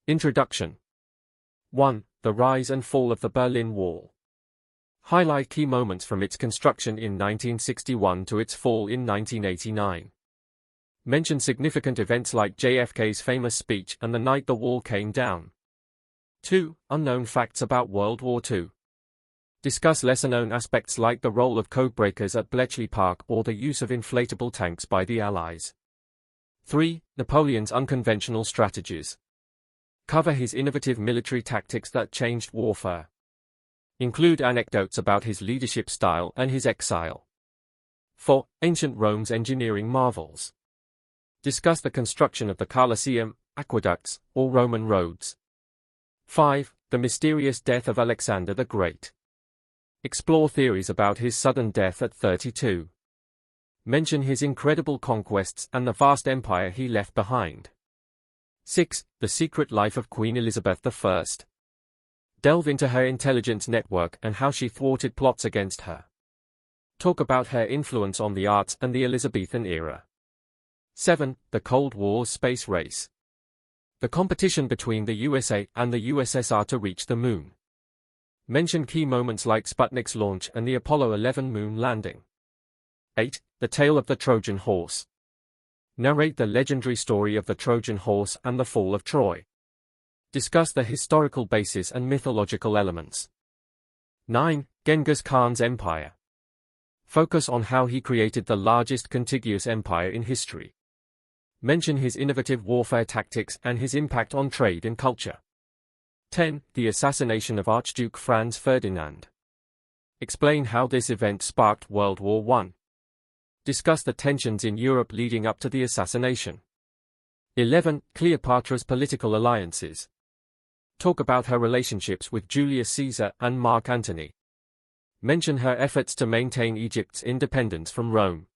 Introduction. 1. The rise and fall of the Berlin Wall. Highlight key moments from its construction in 1961 to its fall in 1989. Mention significant events like JFK's famous speech and the night the wall came down. 2. Unknown facts about World War II. Discuss lesser-known aspects like the role of codebreakers at Bletchley Park or the use of inflatable tanks by the Allies. 3. Napoleon's unconventional strategies. Cover his innovative military tactics that changed warfare. Include anecdotes about his leadership style and his exile. 4. Ancient Rome's engineering marvels. Discuss the construction of the Colosseum, aqueducts, or Roman roads. 5. The mysterious death of Alexander the Great. Explore theories about his sudden death at 32. Mention his incredible conquests and the vast empire he left behind. 6. The secret life of Queen Elizabeth I. Delve into her intelligence network and how she thwarted plots against her. Talk about her influence on the arts and the Elizabethan era. 7. The Cold War's space race. The competition between the USA and the USSR to reach the moon. Mention key moments like Sputnik's launch and the Apollo 11 moon landing. 8. The Tale of the Trojan Horse. Narrate the legendary story of the Trojan Horse and the fall of Troy. Discuss the historical basis and mythological elements. 9. Genghis Khan's empire. Focus on how he created the largest contiguous empire in history. Mention his innovative warfare tactics and his impact on trade and culture. 10. The assassination of Archduke Franz Ferdinand. Explain how this event sparked World War I. Discuss the tensions in Europe leading up to the assassination. 11. Cleopatra's political alliances. Talk about her relationships with Julius Caesar and Mark Antony. Mention her efforts to maintain Egypt's independence from Rome.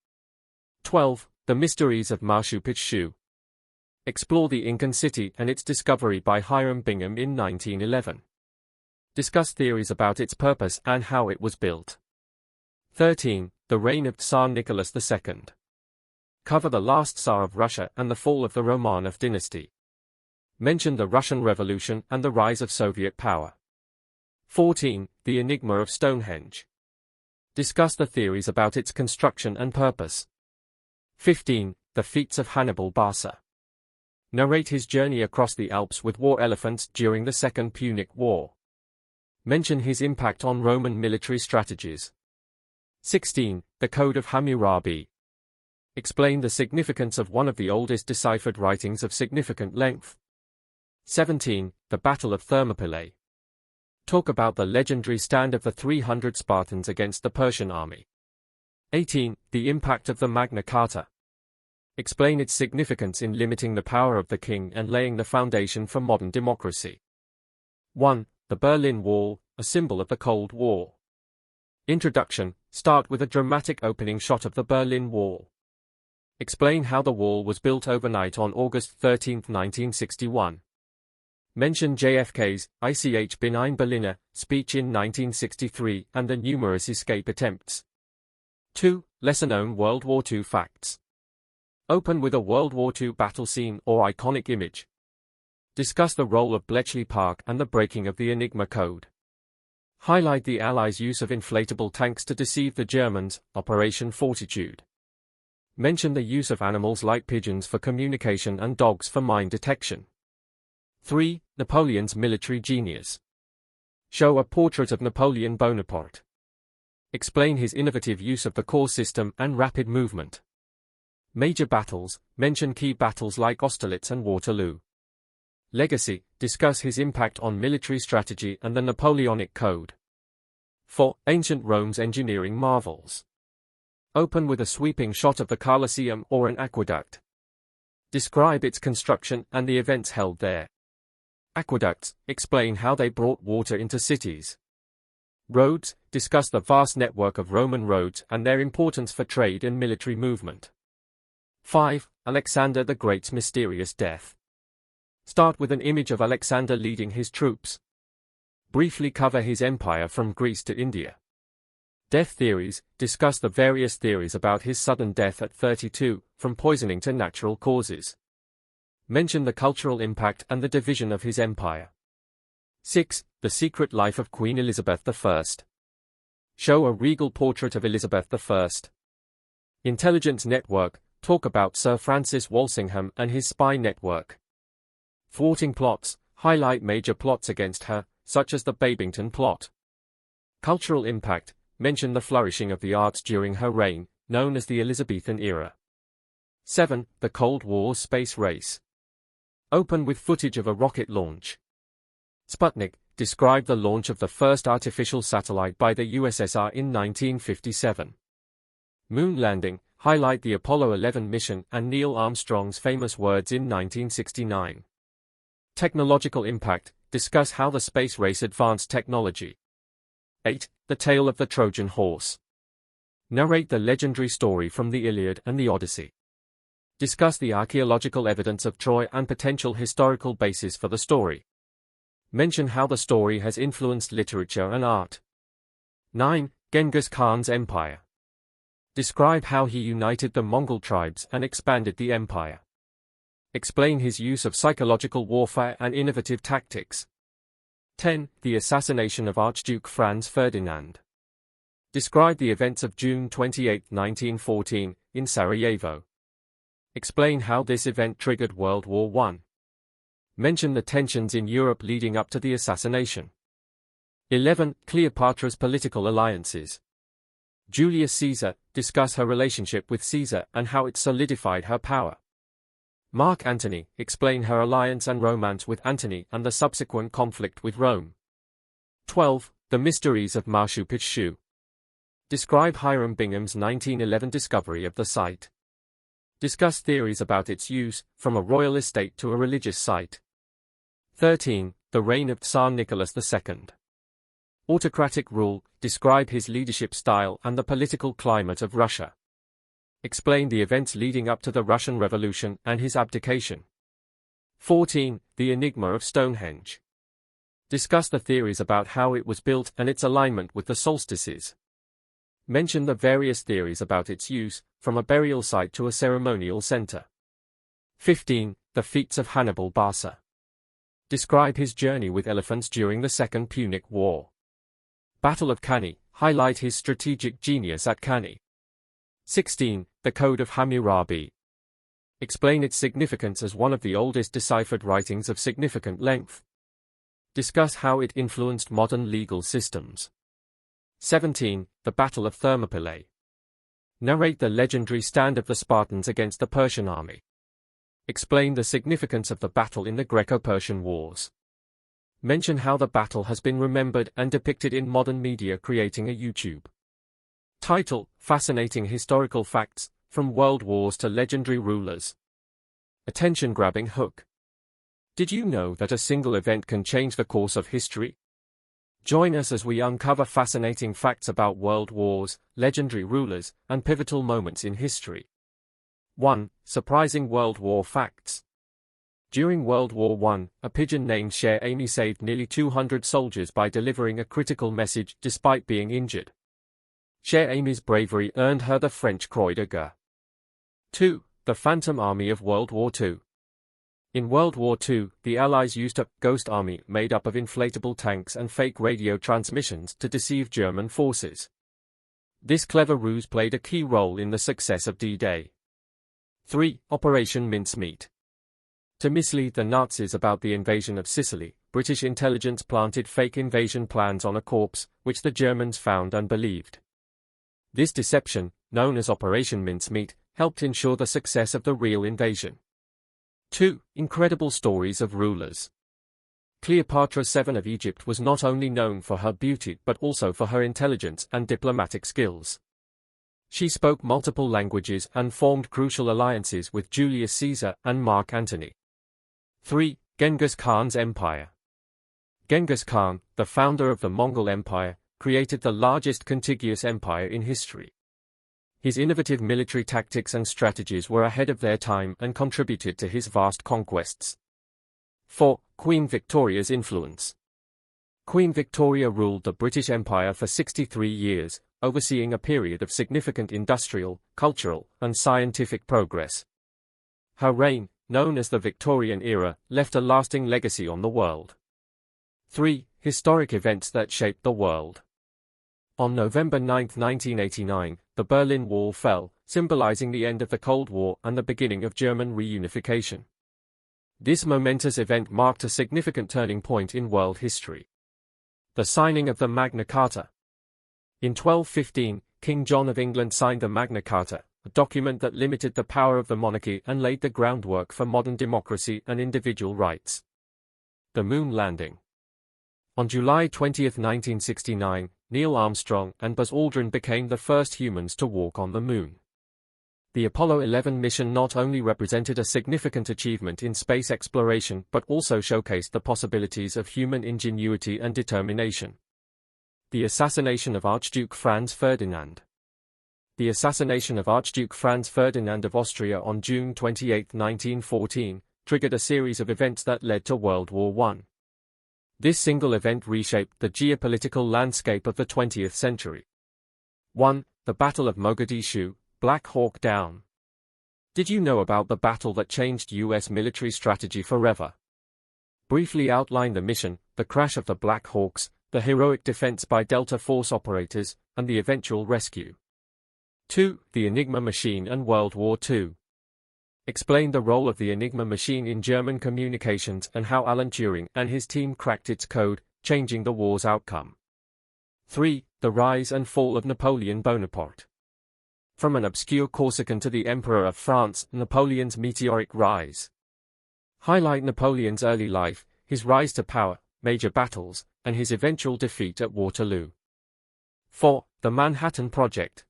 12. The mysteries of Machu Picchu. Explore the Incan city and its discovery by Hiram Bingham in 1911. Discuss theories about its purpose and how it was built. 13. The reign of Tsar Nicholas II. Cover the last Tsar of Russia and the fall of the Romanov dynasty. Mention the Russian Revolution and the rise of Soviet power. 14. The enigma of Stonehenge. Discuss the theories about its construction and purpose. 15. The feats of Hannibal Barca. Narrate his journey across the Alps with war elephants during the Second Punic War. Mention his impact on Roman military strategies. 16. The Code of Hammurabi. Explain the significance of one of the oldest deciphered writings of significant length. 17. The Battle of Thermopylae. Talk about the legendary stand of the 300 Spartans against the Persian army. 18. The impact of the Magna Carta. Explain its significance in limiting the power of the king and laying the foundation for modern democracy. 1. The Berlin Wall, a symbol of the Cold War. Introduction. Start with a dramatic opening shot of the Berlin Wall. Explain how the wall was built overnight on August 13, 1961. Mention JFK's Ich bin ein Berliner speech in 1963 and the numerous escape attempts. 2. Lesser-known World War II facts. Open with a World War II battle scene or iconic image. Discuss the role of Bletchley Park and the breaking of the Enigma Code. Highlight the Allies' use of inflatable tanks to deceive the Germans, Operation Fortitude. Mention the use of animals like pigeons for communication and dogs for mine detection. 3. Napoleon's military genius. Show a portrait of Napoleon Bonaparte. Explain his innovative use of the corps system and rapid movement. Major battles. Mention key battles like Austerlitz and Waterloo. Legacy. Discuss his impact on military strategy and the Napoleonic Code. 4. Ancient Rome's engineering marvels. Open with a sweeping shot of the Colosseum or an aqueduct. Describe its construction and the events held there. Aqueducts. Explain how they brought water into cities. Roads. Discuss the vast network of Roman roads and their importance for trade and military movement. 5. Alexander the Great's mysterious death. Start with an image of Alexander leading his troops. Briefly cover his empire from Greece to India. Death theories. Discuss the various theories about his sudden death at 32, from poisoning to natural causes. Mention the cultural impact and the division of his empire. 6. The Secret Life of Queen Elizabeth I. Show a regal portrait of Elizabeth I. Intelligence Network, talk about Sir Francis Walsingham and his spy network. Thwarting plots, highlight major plots against her, such as the Babington plot. Cultural impact, mention the flourishing of the arts during her reign, known as the Elizabethan era. 7. The Cold War space race. Open with footage of a rocket launch. Sputnik, describe the launch of the first artificial satellite by the USSR in 1957. Moon landing, highlight the Apollo 11 mission and Neil Armstrong's famous words in 1969. Technological impact, discuss how the space race advanced technology. 8. The Tale of the Trojan Horse. Narrate the legendary story from the Iliad and the Odyssey. Discuss the archaeological evidence of Troy and potential historical basis for the story. Mention how the story has influenced literature and art. 9. Genghis Khan's empire. Describe how he united the Mongol tribes and expanded the empire. Explain his use of psychological warfare and innovative tactics. 10. The assassination of Archduke Franz Ferdinand. Describe the events of June 28, 1914, in Sarajevo. Explain how this event triggered World War I. Mention the tensions in Europe leading up to the assassination. 11. Cleopatra's political alliances. Julius Caesar, discuss her relationship with Caesar and how it solidified her power. Mark Antony, explain her alliance and romance with Antony and the subsequent conflict with Rome. 12. The mysteries of Machu Picchu. Describe Hiram Bingham's 1911 discovery of the site. Discuss theories about its use, from a royal estate to a religious site. 13. The reign of Tsar Nicholas II. Autocratic rule, describe his leadership style and the political climate of Russia. Explain the events leading up to the Russian Revolution and his abdication. 14. The enigma of Stonehenge. Discuss the theories about how it was built and its alignment with the solstices. Mention the various theories about its use, from a burial site to a ceremonial center. 15. The feats of Hannibal Barca. Describe his journey with elephants during the Second Punic War. Battle of Cannae, highlight his strategic genius at Cannae. 16. The Code of Hammurabi. Explain its significance as one of the oldest deciphered writings of significant length. Discuss how it influenced modern legal systems. 17. The Battle of Thermopylae. Narrate the legendary stand of the Spartans against the Persian army. Explain the significance of the battle in the Greco-Persian Wars. Mention how the battle has been remembered and depicted in modern media, creating a YouTube. Title: Fascinating Historical Facts, from World Wars to Legendary Rulers. Attention-grabbing hook. Did you know that a single event can change the course of history? Join us as we uncover fascinating facts about world wars, legendary rulers, and pivotal moments in history. 1. Surprising World War facts. During World War I, a pigeon named Cher Amy saved nearly 200 soldiers by delivering a critical message despite being injured. Cher Amy's bravery earned her the French Croix de Guerre. 2. The Phantom Army of World War II. In World War II, the Allies used a ghost army made up of inflatable tanks and fake radio transmissions to deceive German forces. This clever ruse played a key role in the success of D-Day. 3. Operation Mincemeat. To mislead the Nazis about the invasion of Sicily, British intelligence planted fake invasion plans on a corpse, which the Germans found and believed. This deception, known as Operation Mincemeat, helped ensure the success of the real invasion. 2. Incredible stories of rulers. Cleopatra VII of Egypt was not only known for her beauty but also for her intelligence and diplomatic skills. She spoke multiple languages and formed crucial alliances with Julius Caesar and Mark Antony. 3. Genghis Khan's empire. Genghis Khan, the founder of the Mongol Empire, created the largest contiguous empire in history. His innovative military tactics and strategies were ahead of their time and contributed to his vast conquests. 4. Queen Victoria's influence. Queen Victoria ruled the British Empire for 63 years, overseeing a period of significant industrial, cultural, and scientific progress. Her reign, known as the Victorian era, left a lasting legacy on the world. 3. Historic events that shaped the world. On November 9, 1989, the Berlin Wall fell, symbolizing the end of the Cold War and the beginning of German reunification. This momentous event marked a significant turning point in world history. The signing of the Magna Carta. In 1215, King John of England signed the Magna Carta, a document that limited the power of the monarchy and laid the groundwork for modern democracy and individual rights. The moon landing. On July 20, 1969, Neil Armstrong and Buzz Aldrin became the first humans to walk on the moon. The Apollo 11 mission not only represented a significant achievement in space exploration but also showcased the possibilities of human ingenuity and determination. The assassination of Archduke Franz Ferdinand. The assassination of Archduke Franz Ferdinand of Austria on June 28, 1914, triggered a series of events that led to World War I. This single event reshaped the geopolitical landscape of the 20th century. 1. The Battle of Mogadishu, Black Hawk Down. Did you know about the battle that changed U.S. military strategy forever? Briefly outline the mission, the crash of the Black Hawks, the heroic defense by Delta Force operators, and the eventual rescue. 2. The Enigma machine and World War II. Explain the role of the Enigma machine in German communications and how Alan Turing and his team cracked its code, changing the war's outcome. 3. The rise and fall of Napoleon Bonaparte. From an obscure Corsican to the Emperor of France, Napoleon's meteoric rise. Highlight Napoleon's early life, his rise to power, major battles, and his eventual defeat at Waterloo. 4. The Manhattan Project.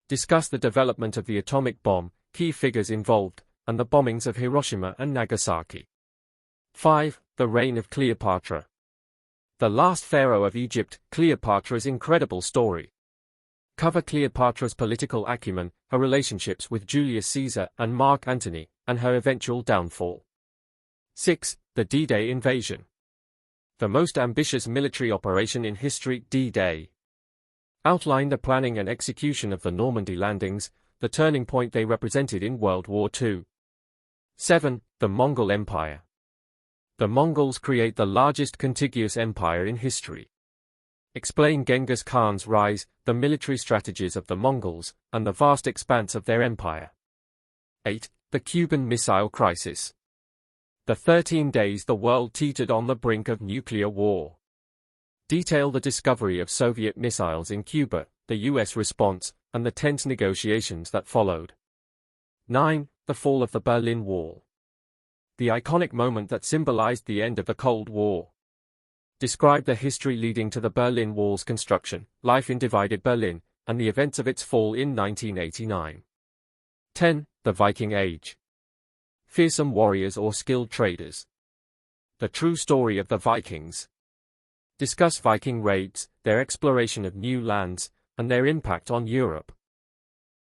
Discuss the development of the atomic bomb, key figures involved, and the bombings of Hiroshima and Nagasaki. 5. The reign of Cleopatra. The last pharaoh of Egypt, Cleopatra's incredible story. Cover Cleopatra's political acumen, her relationships with Julius Caesar and Mark Antony, and her eventual downfall. 6. The D-Day invasion. The most ambitious military operation in history, D-Day. Outline the planning and execution of the Normandy landings, the turning point they represented in World War II. 7. The Mongol Empire. The Mongols create the largest contiguous empire in history. Explain Genghis Khan's rise, the military strategies of the Mongols, and the vast expanse of their empire. 8. The Cuban Missile Crisis. The 13 days the world teetered on the brink of nuclear war. Detail the discovery of Soviet missiles in Cuba, the U.S. response, and the tense negotiations that followed. 9. The fall of the Berlin Wall. The iconic moment that symbolized the end of the Cold War. Describe the history leading to the Berlin Wall's construction, life in divided Berlin, and the events of its fall in 1989. 10. The Viking Age. Fearsome warriors or skilled traders. The true story of the Vikings. Discuss Viking raids, their exploration of new lands, and their impact on Europe.